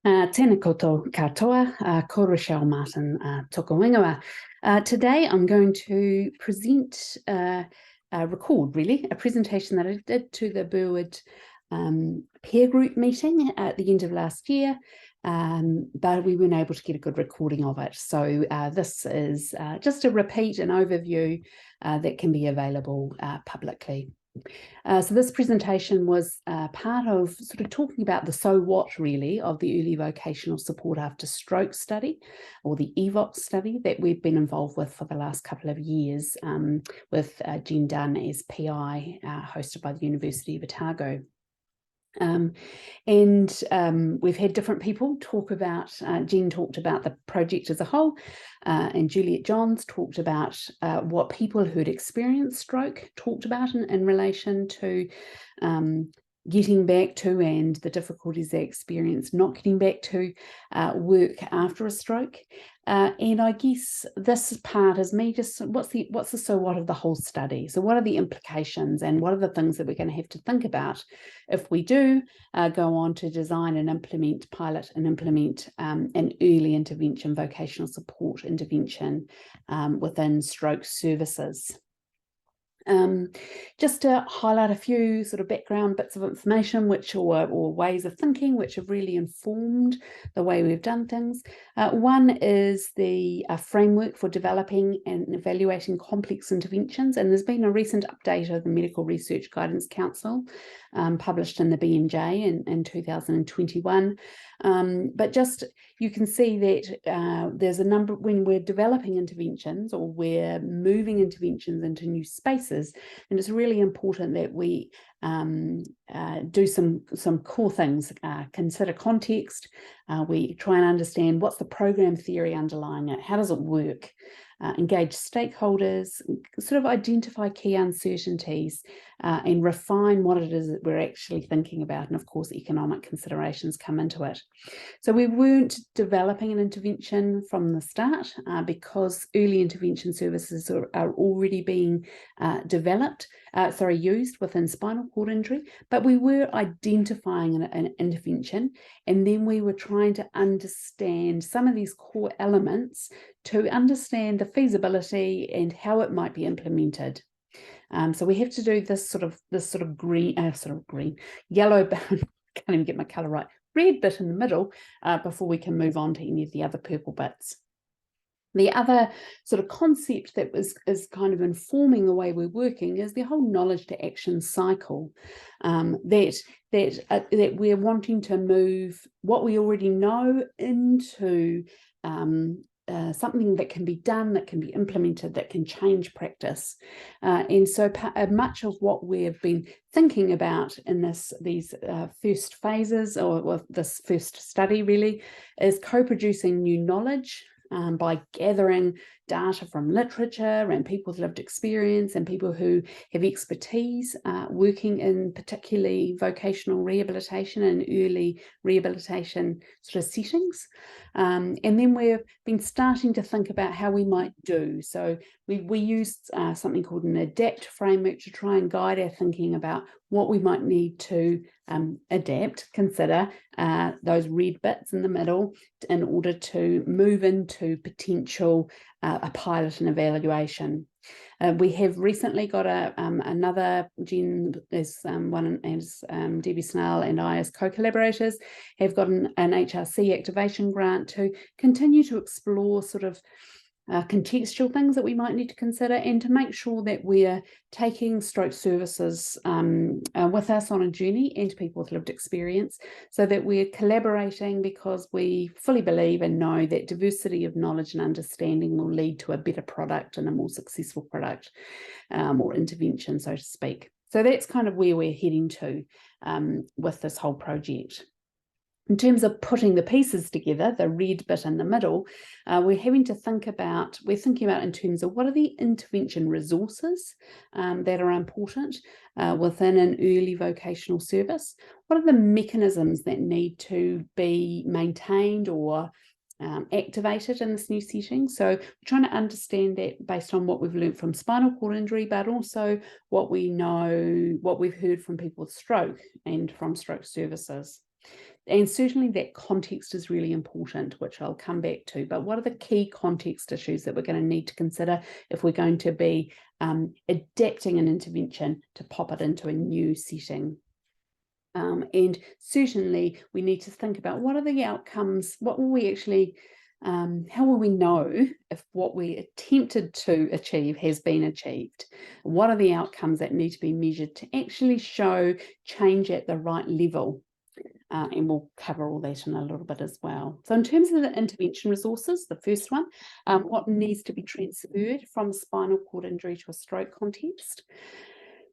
Tēnā koutou katoa, ko Rochelle Martin toko ingoa. Today I'm going to present, record really, a presentation that I did to the Burwood peer group meeting at the end of last year, but we weren't able to get a good recording of it. So this is just a repeat, an overview that can be available publicly. So this presentation was part of sort of talking about the so what really of the early vocational support after stroke study, or the EVocS study that we've been involved with for the last couple of years, with Jen Dunn as PI, hosted by the University of Otago. We've had different people talk about, Jen talked about the project as a whole, and Juliet Johns talked about what people who'd experienced stroke talked about in relation to getting back to, and the difficulties they experience not getting back to work after a stroke. And I guess this part is me just, what's the so what of the whole study? So what are the implications, and what are the things that we're going to have to think about if we do go on to design and implement, pilot and implement an early intervention vocational support intervention within stroke services. Just to highlight a few sort of background bits of information or ways of thinking which have really informed the way we've done things. One is the framework for developing and evaluating complex interventions, and there's been a recent update of the Medical Research Guidance Council published in the BMJ in 2021. But just you can see that there's a number, when we're developing interventions or we're moving interventions into new spaces, and it's really important that we do some core things. Consider context. We try and understand what's the program theory underlying it, how does it work, engage stakeholders, sort of identify key uncertainties, and refine what it is that we're actually thinking about. And of course, economic considerations come into it. So we weren't developing an intervention from the start because early intervention services are already being used within spinal cord injury, but we were identifying an intervention, and then we were trying to understand some of these core elements to understand the feasibility and how it might be implemented. So we have to do this sort of green, yellow, can't even get my color right, red bit in the middle before we can move on to any of the other purple bits. The other sort of concept that is kind of informing the way we're working is the whole knowledge to action cycle, that we're wanting to move what we already know into something that can be done, that can be implemented, that can change practice. And so much of what we've been thinking about in these first phases, or this first study really, is co-producing new knowledge by gathering data from literature and people's lived experience and people who have expertise working in particularly vocational rehabilitation and early rehabilitation sort of settings. And then we've been starting to think about how we might do. So we used something called an ADAPT framework to try and guide our thinking about what we might need to consider those red bits in the middle in order to move into potential a pilot and evaluation. We have recently got another, Jen is one, as Debbie Snell and I as co-collaborators have got an HRC activation grant to continue to explore sort of contextual things that we might need to consider, and to make sure that we're taking stroke services with us on a journey, and people with lived experience, so that we're collaborating, because we fully believe and know that diversity of knowledge and understanding will lead to a better product and a more successful product or intervention, so to speak. So that's kind of where we're heading to with this whole project. In terms of putting the pieces together, the red bit in the middle, we're thinking about in terms of what are the intervention resources that are important within an early vocational service. What are the mechanisms that need to be maintained or activated in this new setting? So we're trying to understand that based on what we've learned from spinal cord injury, but also what we know, what we've heard from people with stroke and from stroke services. And certainly that context is really important, which I'll come back to. But what are the key context issues that we're going to need to consider if we're going to be adapting an intervention to pop it into a new setting? And certainly we need to think about what are the outcomes, what will we actually, how will we know if what we attempted to achieve has been achieved? What are the outcomes that need to be measured to actually show change at the right level? And we'll cover all that in a little bit as well. So in terms of the intervention resources, the first one, what needs to be transferred from a spinal cord injury to a stroke context?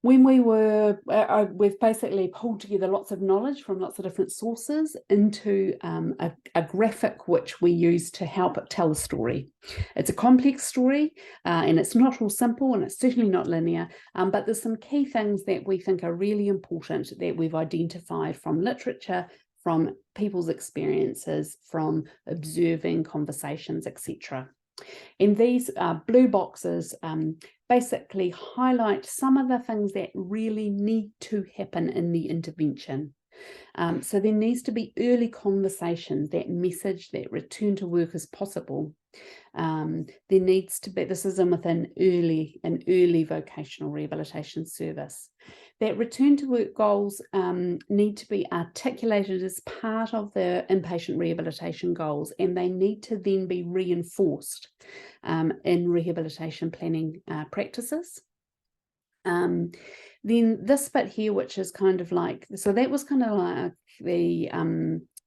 When we've basically pulled together lots of knowledge from lots of different sources into a graphic which we use to help it tell a story. It's a complex story and it's not all simple and it's certainly not linear, but there's some key things that we think are really important that we've identified from literature, from people's experiences, from observing conversations, etc. And these blue boxes basically highlight some of the things that really need to happen in the intervention. So there needs to be early conversations, that message that return to work is possible. There needs to be, this is within an early vocational rehabilitation service. That return to work goals need to be articulated as part of the inpatient rehabilitation goals, and they need to then be reinforced in rehabilitation planning practices. Then this bit here, which is kind of like, so that was kind of like the,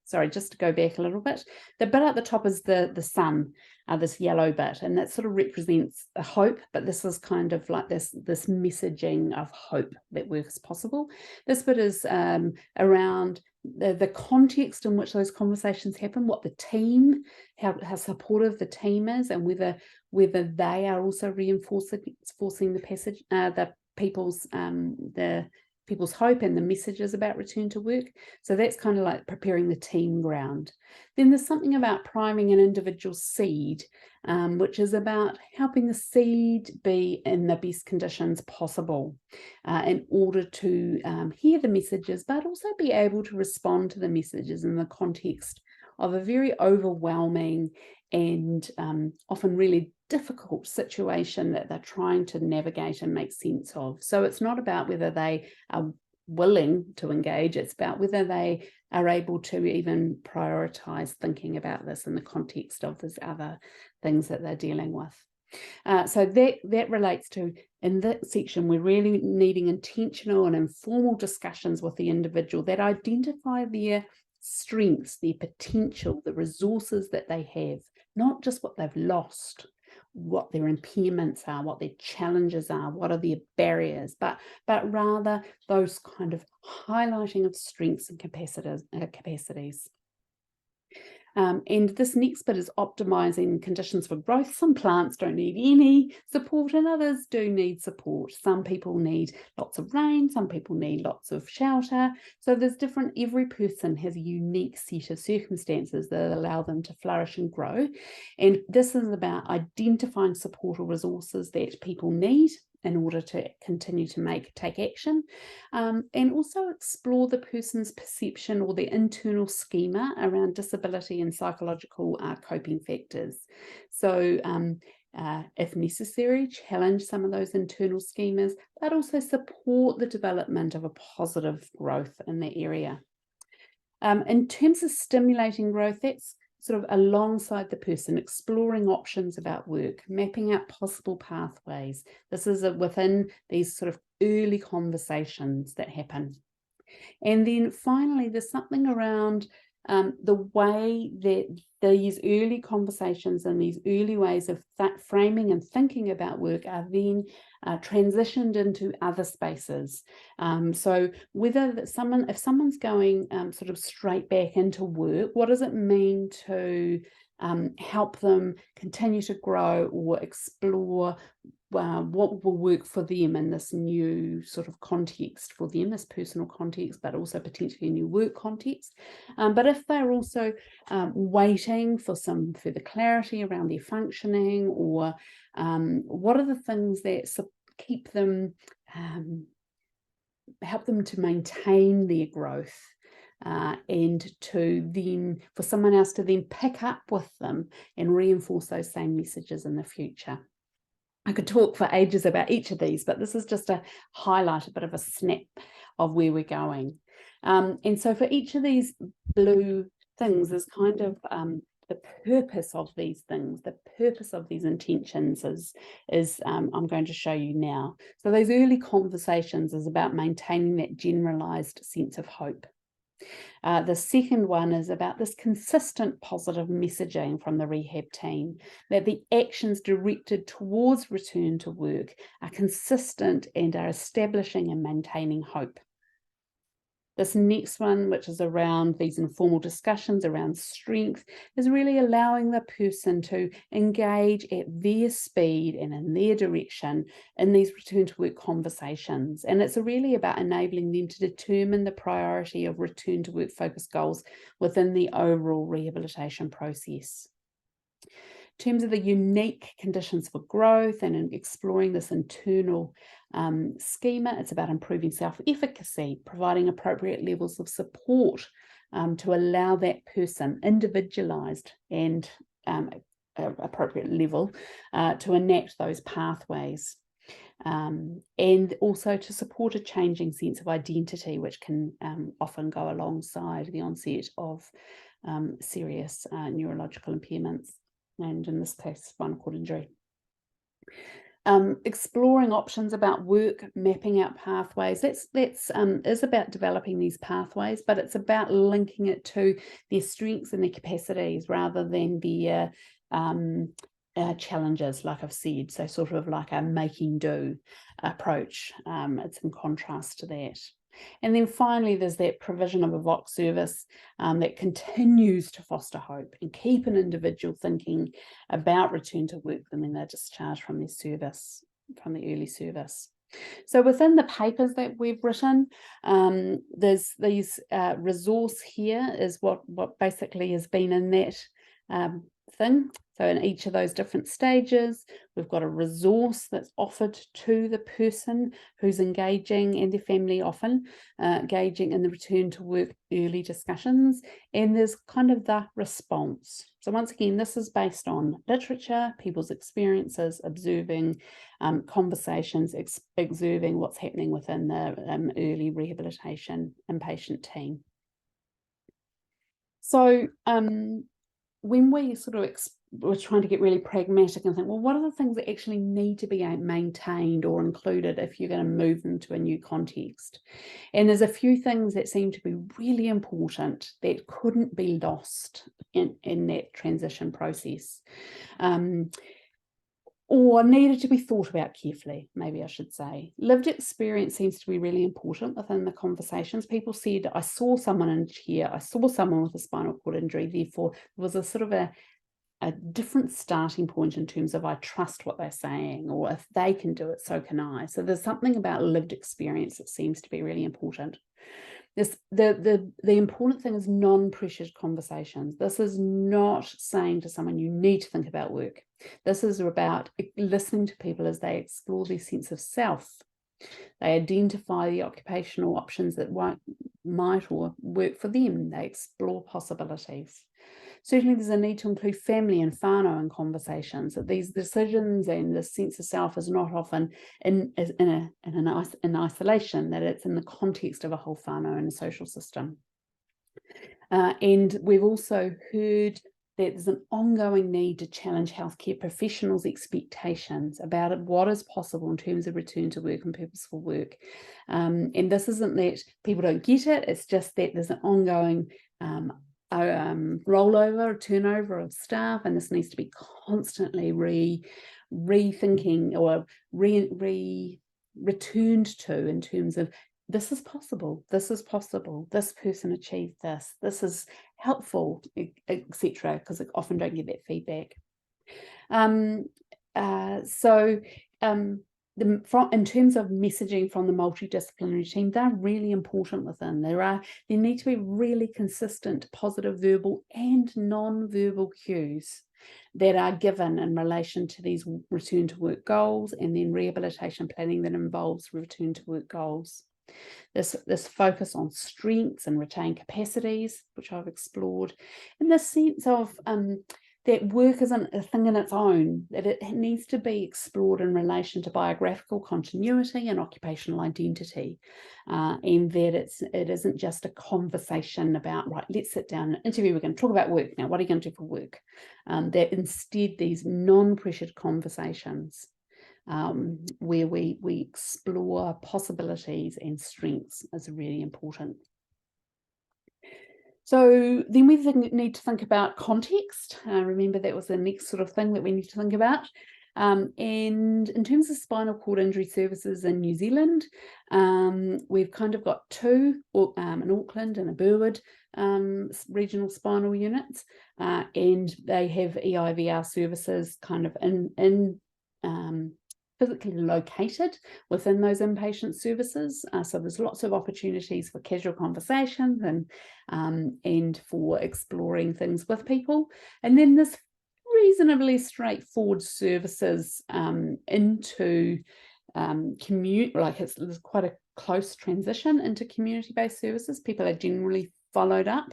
sorry, just to go back a little bit, the bit at the top is the sun, this yellow bit, and that sort of represents a hope, but this is kind of like this messaging of hope that work is possible. This bit is around the context in which those conversations happen, what the team, how supportive the team is, and whether they are also reinforcing the people's hope and the messages about return to work. So that's kind of like preparing the team ground. Then there's something about priming an individual seed, which is about helping the seed be in the best conditions possible in order to hear the messages, but also be able to respond to the messages in the context of a very overwhelming and often really difficult situation that they're trying to navigate and make sense of. So it's not about whether they are willing to engage, it's about whether they are able to even prioritize thinking about this in the context of these other things that they're dealing with. So that relates to, in that section, we're really needing intentional and informal discussions with the individual that identify their strengths, their potential, the resources that they have, not just what they've lost, what their impairments are, what their challenges are, what are their barriers, but rather those kind of highlighting of strengths and capacities. And this next bit is optimizing conditions for growth. Some plants don't need any support and others do need support. Some people need lots of rain, some people need lots of shelter. So there's different, every person has a unique set of circumstances that allow them to flourish and grow. And this is about identifying support or resources that people need in order to continue to take action, and also explore the person's perception or their internal schema around disability and psychological coping factors. So if necessary, challenge some of those internal schemas, but also support the development of a positive growth in the area. In terms of stimulating growth, that's sort of alongside the person, exploring options about work, mapping out possible pathways. This is within these sort of early conversations that happen. And then finally, there's something around the way that these early conversations and these early ways of framing and thinking about work are then transitioned into other spaces. So whether if someone's going sort of straight back into work, what does it mean to help them continue to grow or explore what will work for them in this new sort of context for them, this personal context, but also potentially a new work context. But if they're also waiting for some further clarity around their functioning, or what are the things that keep them, help them to maintain their growth, and to then for someone else to then pick up with them and reinforce those same messages in the future. I could talk for ages about each of these, but this is just a highlight, a bit of a snap of where we're going. And so for each of these blue things is kind of the purpose of these things, the purpose of these intentions is I'm going to show you now. So those early conversations is about maintaining that generalized sense of hope. The second one is about this consistent positive messaging from the rehab team, that the actions directed towards return to work are consistent and are establishing and maintaining hope. This next one, which is around these informal discussions around strength, is really allowing the person to engage at their speed and in their direction in these return to work conversations. And it's really about enabling them to determine the priority of return to work focused goals within the overall rehabilitation process. In terms of the unique conditions for growth and in exploring this internal schema, it's about improving self-efficacy, providing appropriate levels of support to allow that person, individualized and appropriate level, to enact those pathways. And also to support a changing sense of identity, which can often go alongside the onset of serious neurological impairments, and in this case, spinal cord injury. Exploring options about work, mapping out pathways. That's is about developing these pathways, but it's about linking it to their strengths and their capacities rather than their challenges, like I've said. So sort of like a making do approach. It's in contrast to that. And then finally, there's that provision of a EVocS service that continues to foster hope and keep an individual thinking about return to work when they're discharged from their service, from the early service. So within the papers that we've written, there's these resource here is what basically has been in that thing. So in each of those different stages, we've got a resource that's offered to the person who's engaging, and their family often engaging in the return to work early discussions, and there's kind of the response. So once again, this is based on literature, people's experiences, observing conversations, observing what's happening within the early rehabilitation inpatient team. So when we sort of we're trying to get really pragmatic and think, well, what are the things that actually need to be maintained or included if you're going to move them to a new context? And there's a few things that seem to be really important that couldn't be lost in that transition process. Or needed to be thought about carefully, maybe I should say. Lived experience seems to be really important within the conversations. People said, I saw someone in here, I saw someone with a spinal cord injury, therefore there was a sort of a different starting point in terms of I trust what they're saying, or if they can do it, so can I. So there's something about lived experience that seems to be really important. The important thing is non-pressured conversations. This is not saying to someone you need to think about work. This is about listening to people as they explore their sense of self. They identify the occupational options that might or work for them. They explore possibilities. Certainly there's a need to include family and whānau in conversations, that these decisions and the sense of self is not often in isolation, that it's in the context of a whole whānau and a social system. And we've also heard that there's an ongoing need to challenge healthcare professionals' expectations about what is possible in terms of return to work and purposeful work. And this isn't that people don't get it, it's just that there's an ongoing rollover, turnover of staff, and this needs to be constantly rethinking or returned to in terms of this is possible, this person achieved this is helpful, etc., because they often don't get that feedback. In terms of messaging from the multidisciplinary team, they're really important within. There need to be really consistent positive verbal and non-verbal cues that are given in relation to these return to work goals, and then rehabilitation planning that involves return to work goals. This focus on strengths and retained capacities, which I've explored, and the sense of that work isn't a thing in its own, that it needs to be explored in relation to biographical continuity and occupational identity, and that it isn't just a conversation about, right, let's sit down and interview, we're going to talk about work now, what are you going to do for work? That instead these non-pressured conversations where we explore possibilities and strengths is really important. So then we need to think about context. Remember, that was the next sort of thing that we need to think about. And in terms of spinal cord injury services in New Zealand, we've kind of got two, in Auckland and a Burwood regional spinal units, and they have EIVR services kind of in physically located within those inpatient services. So there's lots of opportunities for casual conversations and for exploring things with people. And then there's reasonably straightforward services into community, like there's quite a close transition into community-based services. People are generally followed up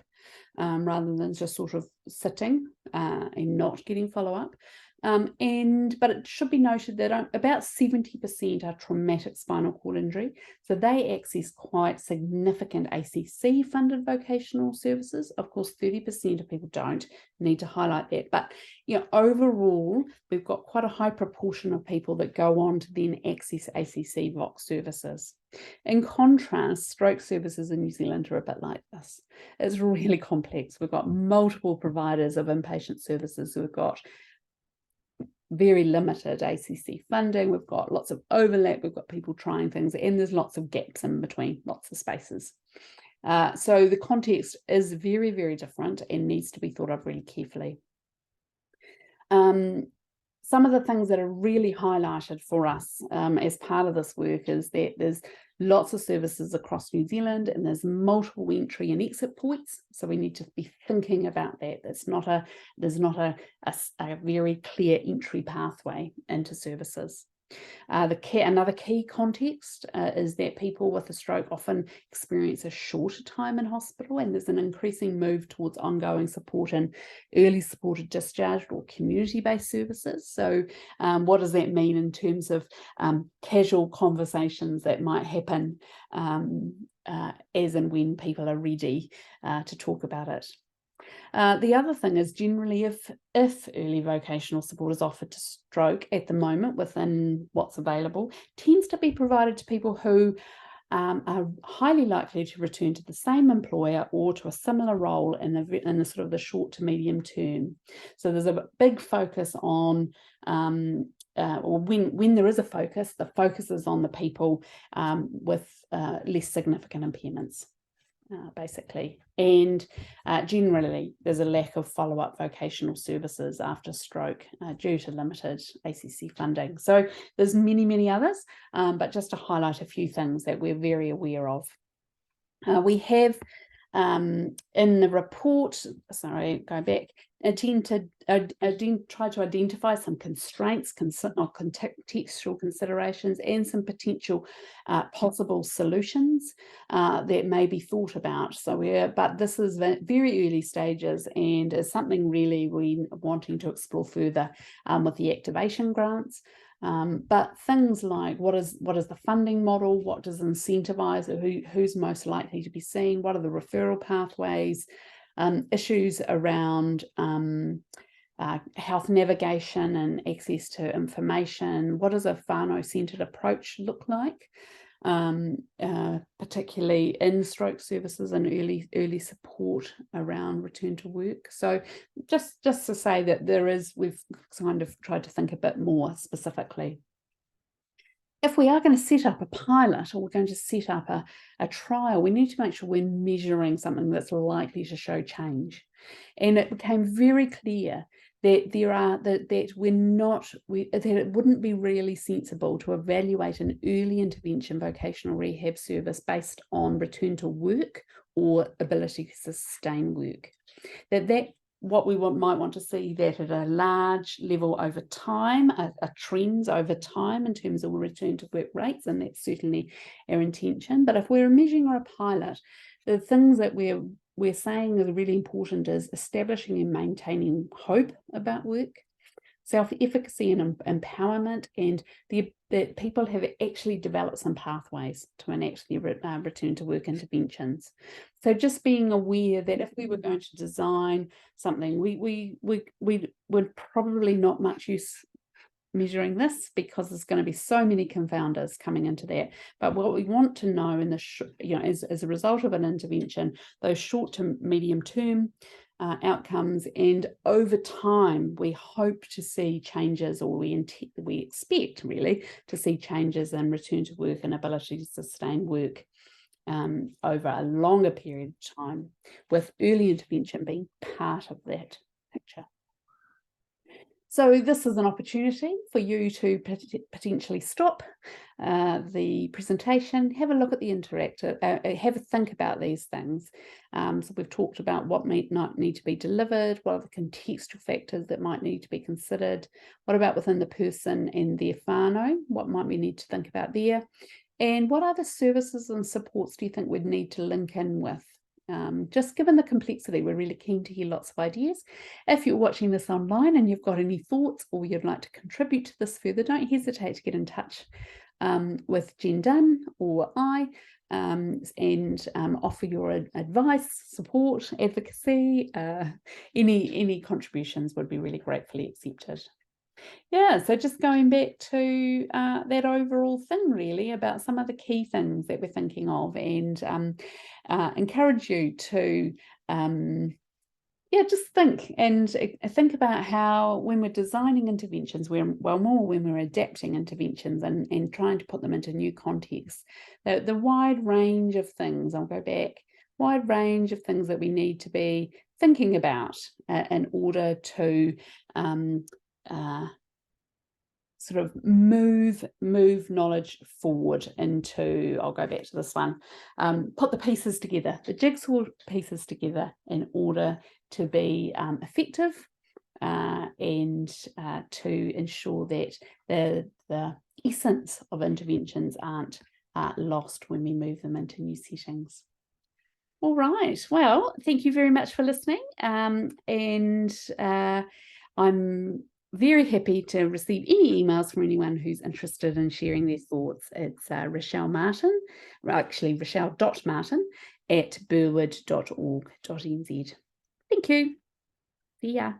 rather than just sort of sitting and not getting follow-up. But it should be noted that about 70% are traumatic spinal cord injury. So they access quite significant ACC-funded vocational services. Of course, 30% of people don't. Need to highlight that. But overall, we've got quite a high proportion of people that go on to then access ACC VOC services. In contrast, stroke services in New Zealand are a bit like this. It's really complex. We've got multiple providers of inpatient services who have got very limited ACC funding. We've got lots of overlap. We've got people trying things, and there's lots of gaps in between, lots of spaces. So the context is very, very different and needs to be thought of really carefully. Some of the things that are really highlighted for us as part of this work is that there's lots of services across New Zealand, and there's multiple entry and exit points. So we need to be thinking about that. There's not a very clear entry pathway into services. Another key context is that people with a stroke often experience a shorter time in hospital, and there's an increasing move towards ongoing support and early supported discharge or community-based services. So what does that mean in terms of casual conversations that might happen as and when people are ready to talk about it? The other thing is generally if early vocational support is offered to stroke at the moment within what's available, tends to be provided to people who are highly likely to return to the same employer or to a similar role in the sort of the short to medium term. So there's a big focus on, or when there is a focus, the focus is on the people with less significant impairments. Basically, and generally there's a lack of follow-up vocational services after stroke due to limited ACC funding. So there's many others, but just to highlight a few things that we're very aware of. We have in the report, sorry, go back, try to identify some constraints or contextual considerations and some potential possible solutions that may be thought about. But this is very early stages and is something really we're wanting to explore further with the activation grants. But things like what is the funding model, what does incentivize, who's most likely to be seen, what are the referral pathways, issues around health navigation and access to information, what does a whānau-centred approach look like, particularly in stroke services and early support around return to work. So just to say that we've kind of tried to think a bit more specifically. If we are going to set up a pilot or we're going to set up a trial, we need to make sure we're measuring something that's likely to show change. And it became very clear that that it wouldn't be really sensible to evaluate an early intervention vocational rehab service based on return to work or ability to sustain work. That what we might want to see that at a large level over time, a trends over time in terms of return to work rates, and that's certainly our intention. But if we're measuring a pilot, the things that we're saying is really important is establishing and maintaining hope about work, self-efficacy and empowerment, and that people have actually developed some pathways to enact their return to work interventions. So just being aware that if we were going to design something, we would probably not much use measuring this, because there's going to be so many confounders coming into that. But what we want to know in the as a result of an intervention, those short to medium term outcomes, and over time we hope to see changes, or we expect really to see changes in return to work and ability to sustain work over a longer period of time, with early intervention being part of that picture. So this is an opportunity for you to potentially stop the presentation, have a look at the interactive, have a think about these things. So we've talked about what might not need to be delivered, what are the contextual factors that might need to be considered, what about within the person and their whānau, what might we need to think about there, and what other services and supports do you think we'd need to link in with? Just given the complexity, we're really keen to hear lots of ideas. If you're watching this online and you've got any thoughts, or you'd like to contribute to this further, don't hesitate to get in touch with Jen Dunn or I, and offer your advice, support, advocacy. Any contributions would be really gratefully accepted. Yeah, so just going back to that overall thing really about some of the key things that we're thinking of, and encourage you to just think about how, when we're designing interventions, when we're adapting interventions and trying to put them into new contexts, the wide range of things, I'll go back, wide range of things that we need to be thinking about in order to sort of move knowledge forward into, I'll go back to this one, put the pieces together, the jigsaw pieces together, in order to be effective and to ensure that the essence of interventions aren't lost when we move them into new settings. All right, well, thank you very much for listening, and I'm very happy to receive any emails from anyone who's interested in sharing their thoughts. It's Rochelle Martin, actually rochelle.martin@burwood.org.nz. Thank you. See ya.